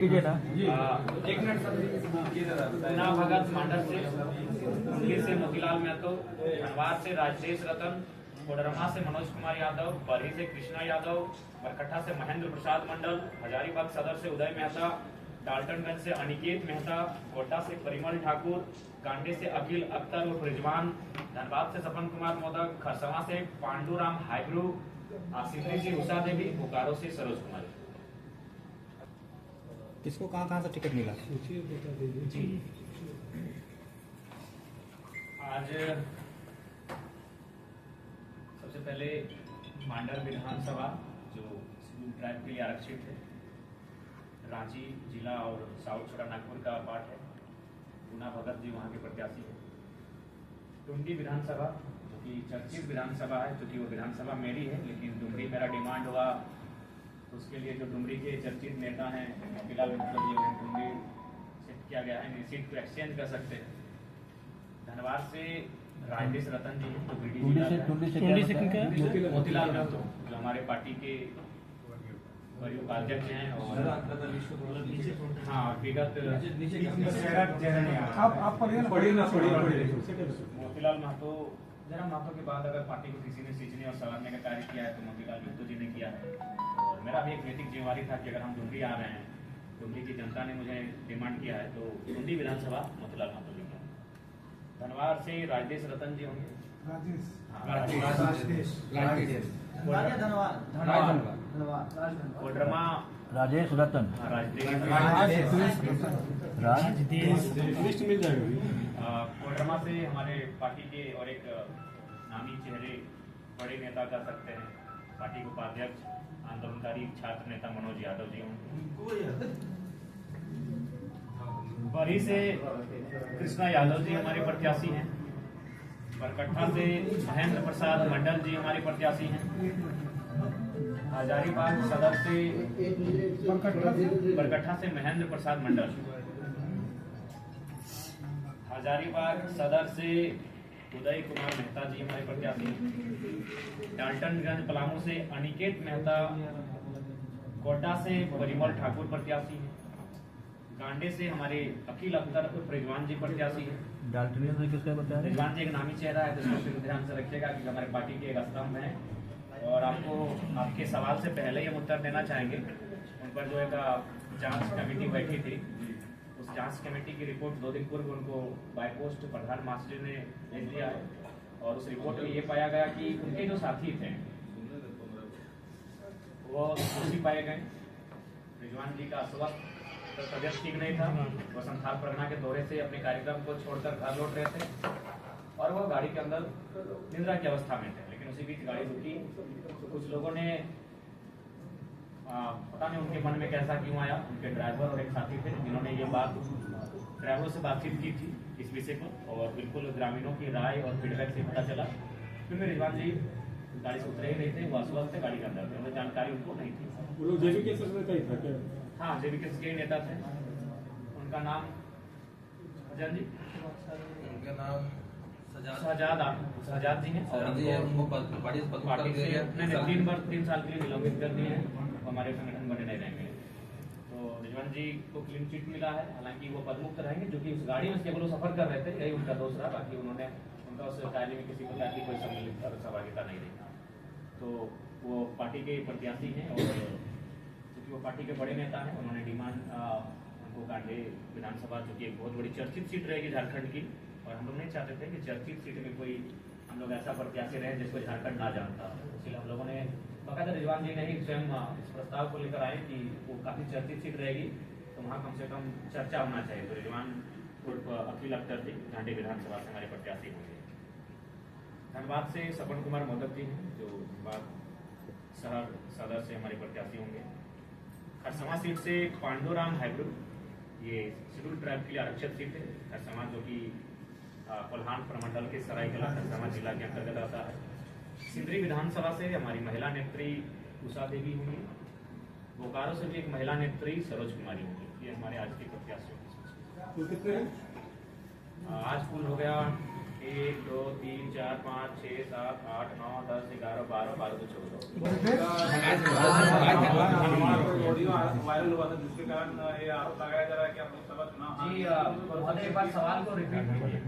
एक मिनट पूना भगत मांडर से, मुंगेर से मोतीलाल महतो, धनबाद से राजेश रतन, कोडरमा से मनोज कुमार यादव, बरही से कृष्णा यादव, बरकट्ठा से महेंद्र प्रसाद मंडल, हजारीबाग सदर से उदय मेहता, डाल्टनगंज से अनिकेत मेहता, गोड्डा से परिमल ठाकुर, गांडे से अखिल अख्तर उर्फ रिजवान, धनबाद से सपन कुमार मोदक, खरसवा से पांडुराम हाइब्रू, सिंधरी से उषा देवी, बोकारो से सरोज कुमारी। किसको कहाँ से टिकट मिला? जी आज सबसे पहले मांडर विधानसभा जो शेड्यूल ट्राइब के लिए आरक्षित है, रांची जिला और साउथ छोटा नागपुर का पार्ट है। पूना भगत जी वहाँ के प्रत्याशी है। टुंडी विधानसभा जो कि चर्चित विधानसभा है, क्योंकि वो विधानसभा मेरी है, लेकिन डुमरी मेरा डिमांड हुआ, उसके लिए जो डुमरी के चर्चित नेता हैं मोतीलाल महतो जी उन्हें डुमरी शिफ्ट किया गया है, सीट को एक्सचेंज कर सकते हैं। धनबाद से राजेश रतन जी हैं जो बीडी जिला मोतीलाल महतो जो हमारे पार्टी के वरीय उपाध्यक्ष हैं और हाँ विगत मोतीलाल महतो जरा महतो के बाद अगर पार्टी को किसी ने सींचने और संवारने का कार्य किया है तो मोतीलाल महतो जी ने किया है। और मेरा भी एक नैतिक जिम्मेवारी था कि अगर हम डुमरी आ रहे हैं, डुमरी की जनता ने मुझे डिमांड किया है, तो डुमरी विधानसभा मोतीलाल महतो जी का। धनबाद से राजेश रतन जी होंगे, कोडरमा राजेश रतन, कोडरमा से हमारे पार्टी के और एक नामी चेहरे बड़े नेता कह सकते हैं, पार्टी के उपाध्यक्ष आंदोलनकारी छात्र नेता मनोज यादव जी होंगे। बरही से कृष्णा यादव जी हमारे प्रत्याशी हैं। बरकट्ठा से महेंद्र प्रसाद मंडल जी हमारे प्रत्याशी हैं। हजारीबाग सदर से बरकट्ठा से महेंद्र प्रसाद मंडल, हजारीबाग सदर से उदय कुमार मेहता जी हमारे प्रत्याशी हैं। डाल्टनगंज पलामू से अनिकेत मेहता, गोड्डा से परिमल ठाकुर प्रत्याशी हैं। गांडे से हमारे अखिल अख्तर रिजवान जी प्रत्याशी हैं। डाल्टनगंज किसका बताया? रिजवान जी एक नामी चेहरा है, तो इसको ध्यान से रखिएगा कि हमारे पार्टी के एक स्तंभ हैं। और आपको आपके सवाल से पहले ही हम उत्तर देना चाहेंगे। उन पर जो एक जांच कमेटी बैठी थी, उस जांच कमेटी की रिपोर्ट 2 दिन पूर्व उनको बाय पोस्ट प्रधान मास्टर ने भेज दिया है। और उस रिपोर्ट में ये पाया गया कि उनके जो साथी थे वो दोषी पाए गए। रिजवान जी का अस्वस्थ तो तबियत ठीक नहीं था, वो संथाल परगना के दौरे से अपने कार्यक्रम को छोड़कर घर लौट रहे थे और वो गाड़ी के अंदर निद्रा की अवस्था में थे। लेकिन उसी बीच गाड़ी रुकी, तो कुछ लोगों ने पता नहीं उनके मन में कैसा क्यों आया, उनके ड्राइवर और एक साथी थे जिन्होंने ये बात ड्राइवर से बातचीत की थी इस विषय पर, और बिल्कुल ग्रामीणों की राय और फीडबैक से पता चला क्योंकि रिजवान जी गाड़ी से उतरे ही नहीं थे, वो अस्वस्थ थे, गाड़ी के अंदर थे, उन्हें जानकारी उनको नहीं थी। हाँ, जेबीके के नेता थे। उनका नाम अजय जी, उनका नाम सजाद जी हैं और पार्टी से 3 साल के लिए निलंबित कर दिए हैं, हमारे संगठन बने नहीं रहेंगे। तो रिजवान जी को क्लीन चिट मिला है, हालांकि वो पदमुक्त रहेंगे, जो कि उस गाड़ी में केवल सफर कर रहे थे, यही उनका दोष रहा। बाकी उन्होंने उनका उस कार्य में किसी प्रकार की कोई सम्मिलित सहभागिता नहीं रही। तो वो पार्टी के प्रत्याशी हैं और क्योंकि वो पार्टी के बड़े नेता हैं, उन्होंने डिमांड उनको गांडे विधानसभा जो कि एक बहुत बड़ी चर्चित सीट रहेगी झारखंड की, और हम लोग नहीं चाहते थे कि चर्चित सीट में कोई हम लोग ऐसा प्रत्याशी रहे जिसको झारखंड ना जानता। इसलिए हम लोगों ने बकायदा रिजवान जी ने ही स्वयं इस प्रस्ताव को लेकर आए कि वो काफ़ी चर्चित सीट रहेगी, तो वहाँ कम से कम चर्चा होना चाहिए। तो रिजवान उर्फ अखिल अख्तर जी गांडे विधानसभा से हमारे प्रत्याशी होंगे। धनबाद से सपन कुमार मोदक जी हैं जो धनबाद शहर सदर से हमारे प्रत्याशी होंगे। खरसवा सीट से पांडुराम हाइब्रू, ये शेड्यूल ट्राइब के लिए आरक्षित सीट है। खरसवा जो कि कोल्हान प्रमंडल के सरायकेला खरसवा जिला के अंतर्गत आता है। सिंधरी विधानसभा से हमारी महिला नेत्री उषा देवी होंगी। बोकारो से भी एक महिला नेत्री सरोज कुमारी होंगी। ये हमारे आज के प्रत्याशी होंगे। आज कुल हो गया 1 2 3 4 5 6 7 8 9 10 11 12 12 तो 14 ऑडियो वायरल हुआ था जिसके कारण ये आरोप लगाया जा रहा है कि आप लोकसभा चुनाव जी महोदय एक बार सवाल को रिपीट कीजिए।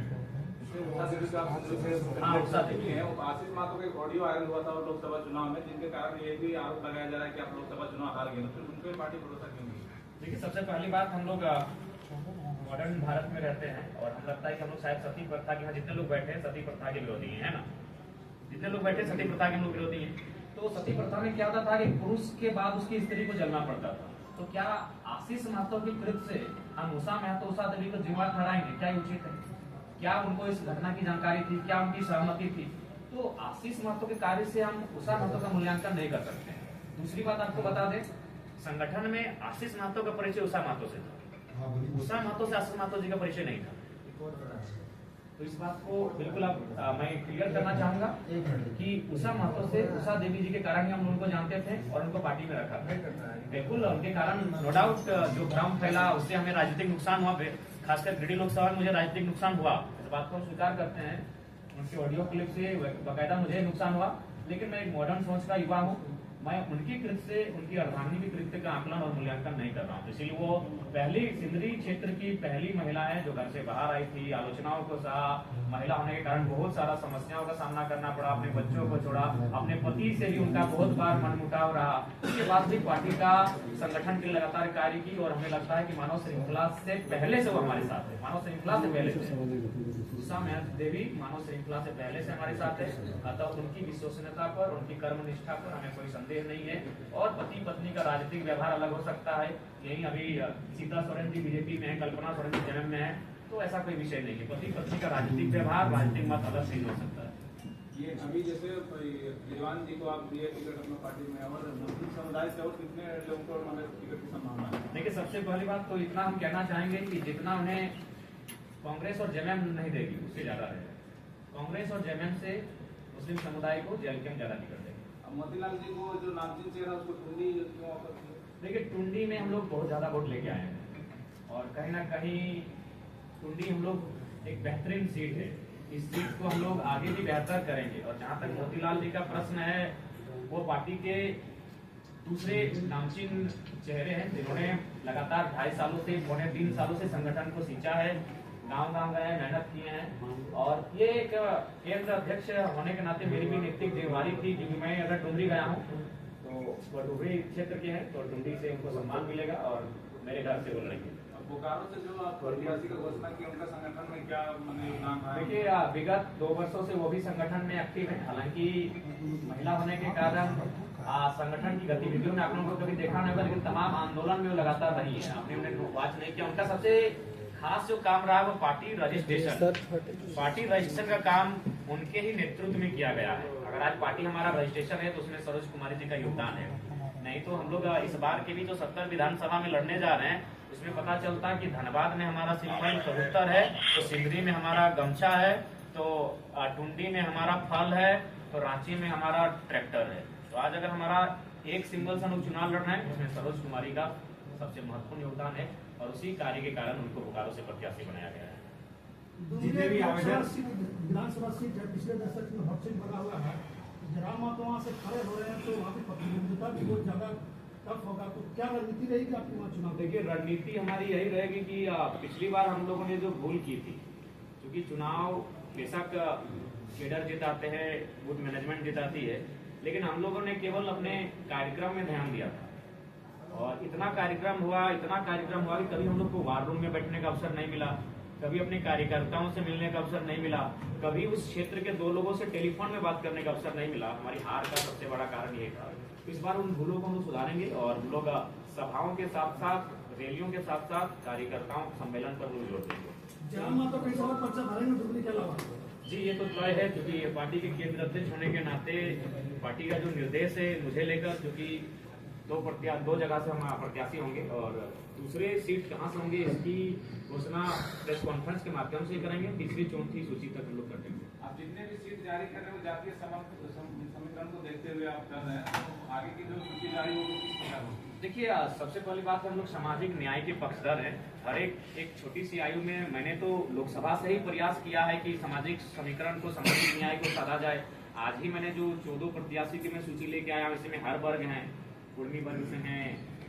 हाँ उत्साह देखिए वो आशीष माथुर का एक ऑडियो वायरल हुआ था लोकसभा चुनाव में जिनके कारण ये भी आरोप लगाया जा रहा है कि आप लोकसभा चुनाव हार गए, तो फिर उन पर पार्टी भरोसा क्यों नहीं? देखिए सबसे पहली बात हम लोग मॉडर्न भारत में रहते हैं और हम लगता है कि हम लोग शायद सती प्रथा के यहाँ जितने लोग बैठे हैं सती प्रथा के विरोधी हैं, है ना। जितने लोग बैठे सती प्रथा के हम लोग विरोधी हैं। तो सती प्रथा में क्या होता था कि पुरुष के बाद उसकी स्त्री को जलना पड़ता था। तो क्या आशीष महतो की कृत से हम उषा महतो उषा देवी को जिम्मेदार ठहराएंगे? क्या उचित है? क्या उनको इस घटना की जानकारी थी? क्या उनकी सहमति थी? तो आशीष महतो के कार्य से हम उषा महतो का मूल्यांकन नहीं कर सकते। दूसरी बात आपको बता दें, संगठन में आशीष महतो का परिचय उषा महतो से था, उषा महतो से आशीष महतो जी का परिचय नहीं था। तो इस बात को बिल्कुल मैं क्लियर करना चाहूंगा कि उषा महतो से उषा देवी जी के कारण ही हम उनको जानते थे और उनको पार्टी में रखा था। बिल्कुल उनके कारण नो डाउट जो भ्रम फैला उससे हमें राजनीतिक नुकसान हुआ, खासकर गिरिडीह लोकसभा में मुझे राजनीतिक नुकसान हुआ, इस बात को हम स्वीकार करते हैं। उनके ऑडियो क्लिप से बाकायदा मुझे नुकसान हुआ, लेकिन मैं एक मॉडर्न सोच का युवा हूँ। मैं उनकी कृत से उनकी अर्धांगिनी की कृत्य का आकलन और मूल्यांकन नहीं कर रहा हूँ। इसीलिए वो पहली सिंदरी क्षेत्र की पहली महिला है जो घर से बाहर आई थी, आलोचनाओं को सहा, महिला होने के कारण बहुत सारा समस्याओं का सामना करना पड़ा, अपने बच्चों को छोड़ा, अपने पति से भी उनका बहुत बार मनमुटाव रहा। उसके बाद भी पार्टी का संगठन के लगातार कार्य की और हमें लगता है कि मानव श्रृंखला से पहले से वो हमारे साथ है, मानव श्रृंखला से पहले से उषा देवी मानव श्रृंखला से पहले से हमारे साथ है। अतः उनकी विश्वसनीयता पर, उनकी कर्मनिष्ठा पर हमें कोई संदेह नहीं है। और पति पत्नी का राजनीतिक व्यवहार अलग हो सकता है, यही अभी सीता सोरेन जी बीजेपी में है, कल्पना सोरेन जी जेएमएम में है, तो ऐसा कोई विषय नहीं है। पति पत्नी का राजनीतिक व्यवहार, राजनीतिक मत अलग नहीं हो सकता है। ये अभी जैसे रिजवान जी को आप दिए टिकट अपने पार्टी में, और मुस्लिम समुदाय से और कितने लोगों को मतलब टिकट की संभावना है? देखिए सबसे पहली बात तो इतना हम कहना चाहेंगे कि जितना उन्हें कांग्रेस और जेएमएम नहीं देगी उससे ज्यादा रहेगा। कांग्रेस और जेएमएम से मुस्लिम समुदाय को जेएलके ज्यादा टिकट देगी। मोतीलाल जी को जो नामचीन चेहरा उसको टुंडी क्यों ऑफर किया? देखिए टुंडी में हम लोग बहुत ज्यादा वोट लेके आए हैं और कहीं ना कहीं टुंडी हम लोग एक बेहतरीन सीट है, इस सीट को हम लोग आगे भी बेहतर करेंगे। और जहां तक मोतीलाल जी का प्रश्न है, वो पार्टी के दूसरे नामचीन चेहरे हैं जिन्होंने लगातार 2.5 सालों से 3 सालों से संगठन को सींचा है, गांव-गांव गए, मेहनत किए हैं। और ये एक केंद्र अध्यक्ष होने के नाते मेरी भी नैतिक जिम्मेदारी थी, क्योंकि मैं अगर डुमरी गया हूँ तो वो डुमरी क्षेत्र के हैं, तो डुमरी से उनको सम्मान मिलेगा और मेरे घर से वो लड़ेंगे। बोकारो से जो प्रत्याशी का घोषणा की, उनका संगठन में क्या योगदान है? देखिए विगत 2 वर्षों से वो भी संगठन में एक्टिव है। हालांकि महिला होने के कारण संगठन की गतिविधियों में आप लोगों को कभी देखा नहीं होगा, लेकिन तमाम आंदोलन में वो लगातार रही है। आपने उन्हें वॉच नहीं किया। उनका सबसे खास जो काम रहा है वो पार्टी रजिस्ट्रेशन। पार्टी रजिस्ट्रेशन का काम उनके ही नेतृत्व में किया गया है। अगर आज पार्टी हमारा रजिस्ट्रेशन है तो उसमें सरोज कुमारी जी का योगदान है, नहीं तो हम लोग इस बार के भी जो 70 विधानसभा में लड़ने जा रहे हैं उसमें पता चलता है कि धनबाद में हमारा सिंपल कबूतर है, तो सिंदरी में हमारा गमछा है, तो टुंडी में हमारा फल है, तो रांची में हमारा ट्रैक्टर है। तो आज अगर हमारा एक सिंबल से हम लोग चुनाव लड़ रहे हैं उसमें सरोज कुमारी का सबसे महत्वपूर्ण योगदान है और उसी कार्य के कारण उनको बोकारो से प्रत्याशी बनाया गया है। जितने भी विधानसभा सीट है पिछले दशक में हॉट सीट बना हुआ है, जरा मातो वहाँ से खड़े हो रहे हैं तो वहाँ की प्रतिनिधित्व भी बहुत ज्यादा टफ होगा, तो क्या रणनीति रहेगी आपकी वहाँ चुनाव? देखिए रणनीति हमारी यही रहेगी कि पिछली बार हम लोगों ने जो भूल की थी, क्योंकि चुनाव बेशक केडर जिताते हैं, बूथ मैनेजमेंट जिताती है, लेकिन हम लोगों ने केवल अपने कार्यक्रम में ध्यान दिया था और इतना कार्यक्रम हुआ कि कभी हम लोग को वार रूम में बैठने का अवसर नहीं मिला, कभी अपने कार्यकर्ताओं से मिलने का अवसर नहीं मिला, कभी उस क्षेत्र के 2 लोगों से टेलीफोन में बात करने का अवसर नहीं मिला। हमारी हार का सबसे बड़ा कारण ये था। इस बार उन भूलों को हम लोग सुधारेंगे और हम लोग सभाओं के साथ साथ, रैलियों के साथ साथ कार्यकर्ताओं सम्मेलन पर लोग जोड़ देंगे। जरा मातो कई सवाल पर्चा भरेंगे डुमरी के अलावा? जी ये तो तय है, क्योंकि पार्टी के केंद्र अध्यक्ष होने के नाते पार्टी का जो निर्देश है मुझे लेकर, क्योंकि दो जगह से हम प्रत्याशी होंगे और दूसरे सीट कहाँ से होंगे इसकी घोषणा प्रेस कॉन्फ्रेंस के माध्यम से करेंगे। तीसरी चौथी सूची तक हम लोग कर देंगे। आप जितने भी सीट जारी कर रहे हो जातीय समीकरण को देखते हुए आप कर रहे हैं, तो आगे की जो सूची जारी होगी किस प्रकार होगी? देखिए, सबसे पहली बात हम लोग सामाजिक न्याय के पक्षधर हैं। हर एक छोटी सी आयु में मैंने तो लोकसभा से ही प्रयास किया है कि सामाजिक समीकरण को, सामाजिक न्याय को साधा जाए। आज ही मैंने जो 14 प्रत्याशी की मैं सूची लेके आया, इसमें हर वर्ग हैं, कुर्मी वर्ग से हैं,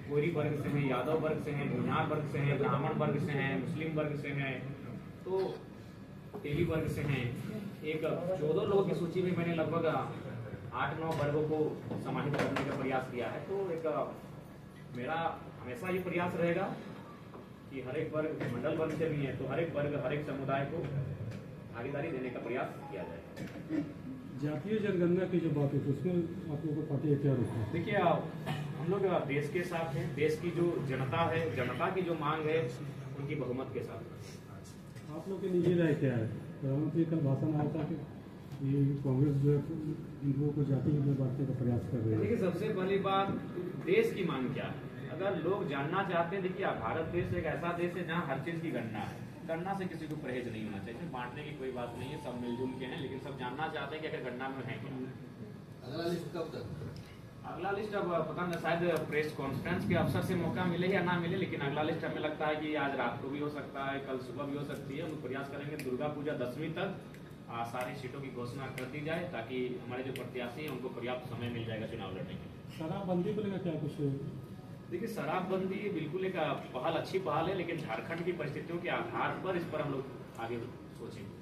कोयरी वर्ग से हैं, यादव वर्ग से हैं, भूमिहार वर्ग से हैं, ब्राह्मण वर्ग से हैं, मुस्लिम वर्ग से हैं, तो तेली वर्ग से हैं। एक 14 लोगों की सूची में मैंने लगभग 8-9 वर्गों को समाहित करने का प्रयास किया है। तो एक मेरा हमेशा ये प्रयास रहेगा कि हर एक वर्ग, मंडल वर्ग से भी है तो हर एक वर्ग, हर एक समुदाय को भागीदारी देने का प्रयास किया जाए। जातीय जनगणना की जो बात है उसमें आप लोगों का पार्टी क्या रुख है? देखिए, हम लोग देश के साथ हैं। देश की जो जनता है, जनता की जो मांग है, उनकी बहुमत के साथ। आप लोग की निजी राय क्या है? प्रधानमंत्री कल भाषण आया था कि ये कांग्रेस जो है इन लोगों को जाति में बांटने का प्रयास कर रही है। देखिए, सबसे पहली बात, देश की मांग क्या है? अगर लोग जानना चाहते हैं, देखिए भारत देश एक ऐसा देश है जहाँ हर चीज की गणना है। गणना से किसी को परहेज नहीं होना चाहिए, बांटने की कोई बात नहीं है, सब मिलजुल के हैं, लेकिन सब जानना चाहते हैं कि आखिर गणना में है क्या। अगला लिस्ट कब तक? अगला लिस्ट अब पता नहीं, शायद प्रेस कॉन्फ्रेंस के अवसर से मौका मिले या ना मिले, लेकिन अगला लिस्ट हमें लगता है कि आज रात को भी हो सकता है, कल सुबह भी हो सकती है। हम प्रयास करेंगे दुर्गा पूजा 10वीं तक सारी सीटों की घोषणा कर दी जाए, ताकि हमारे जो प्रत्याशी हैं उनको पर्याप्त समय मिल जाएगा चुनाव लड़ने के लिए। शराबबंदी को लेकर क्या कुछ? देखिए, शराबबंदी बिल्कुल एक पहल, अच्छी पहल है, लेकिन झारखंड की परिस्थितियों के आधार पर इस पर हम लोग आगे सोचेंगे।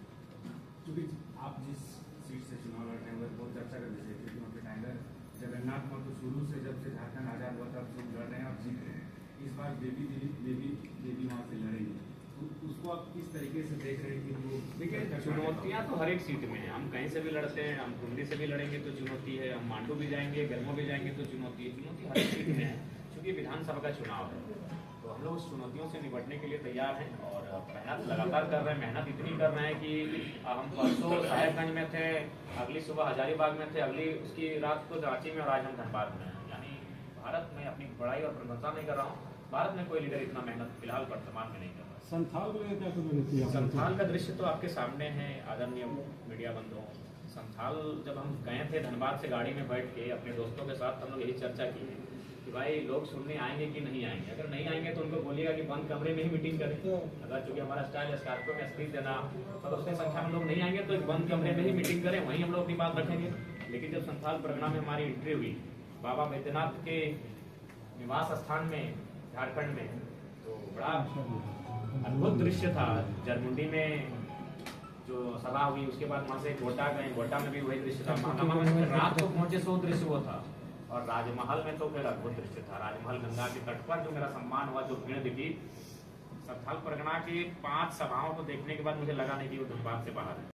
क्योंकि आप जिस सीट से चुनाव लड़ रहे हैं बहुत चर्चा कर रहे थे, क्योंकि वहाँ पे टाइगर जगन्नाथ को तो शुरू से जब से झारखंड आजाद हुआ तब से लड़ रहे हैं और जीत रहे हैं। इस बार देवी वहाँ से लड़ेगी, तो उसको आप किस तरीके से देख रहे हैं कि वो? देखिए, चुनौतियां तो हर एक सीट में है। हम कहीं से भी लड़ते हैं, हम कुंडी से भी लड़ेंगे तो चुनौती है, हम मांडू भी जाएंगे, गर्मो भी जाएंगे तो चुनौती है। चुनौती हर एक सीट में है, क्योंकि विधानसभा का चुनाव है। तो हम लोग उस चुनौतियों से निपटने के लिए तैयार हैं और मेहनत लगातार कर रहे हैं। मेहनत इतनी कर रहे हैं कि हम परसों साहेबगंज में थे, अगली सुबह हजारीबाग में थे, अगली उसकी रात को रांची में और आज हम धनबाद में हैं। यानी भारत में अपनी बड़ाई और प्रशंसा नहीं कर रहा हूँ, भारत में कोई लीडर इतना मेहनत फिलहाल वर्तमान में नहीं कर रहा। संथाल को लेकर क्या कुछ रणनीति है? संथाल का दृश्य तो आपके सामने है, आदरणीय मीडिया बंधुओं। संथाल जब हम गए थे धनबाद से गाड़ी में बैठ के अपने दोस्तों के साथ, हम लोग यही चर्चा की है कि भाई लोग सुनने आएंगे कि नहीं आएंगे। अगर नहीं आएंगे तो उनको बोलिएगा कि बंद कमरे में ही मीटिंग करें। अगर चूंकि हमारा स्टाइल स्कॉर्पियो में स्पीच देना, तो उतनी संख्या में लोग नहीं आएंगे तो एक बंद कमरे में ही मीटिंग करें, वहीं हम लोग अपनी बात रखेंगे। लेकिन जब संथाल परगना में हमारी एंट्री हुई, बाबा बैद्यनाथ के निवास स्थान में झारखंड में, तो बड़ा अद्भुत दृश्य था। जरमुंडी में जो सभा हुई, उसके बाद वहाँ से गोटा गए, गोटा में भी वही दृश्य था। महात्मा में रात को पहुंचे सो दृश्य वो था। और राजमहल में तो फिर अद्भुत दृश्य था। राजमहल गंगा के तट पर जो मेरा सम्मान हुआ, जो भीड़ दिखी, संथाल परगना की 5 सभाओं को देखने के बाद मुझे लगा नहीं कि वो धनबाद से बाहर है।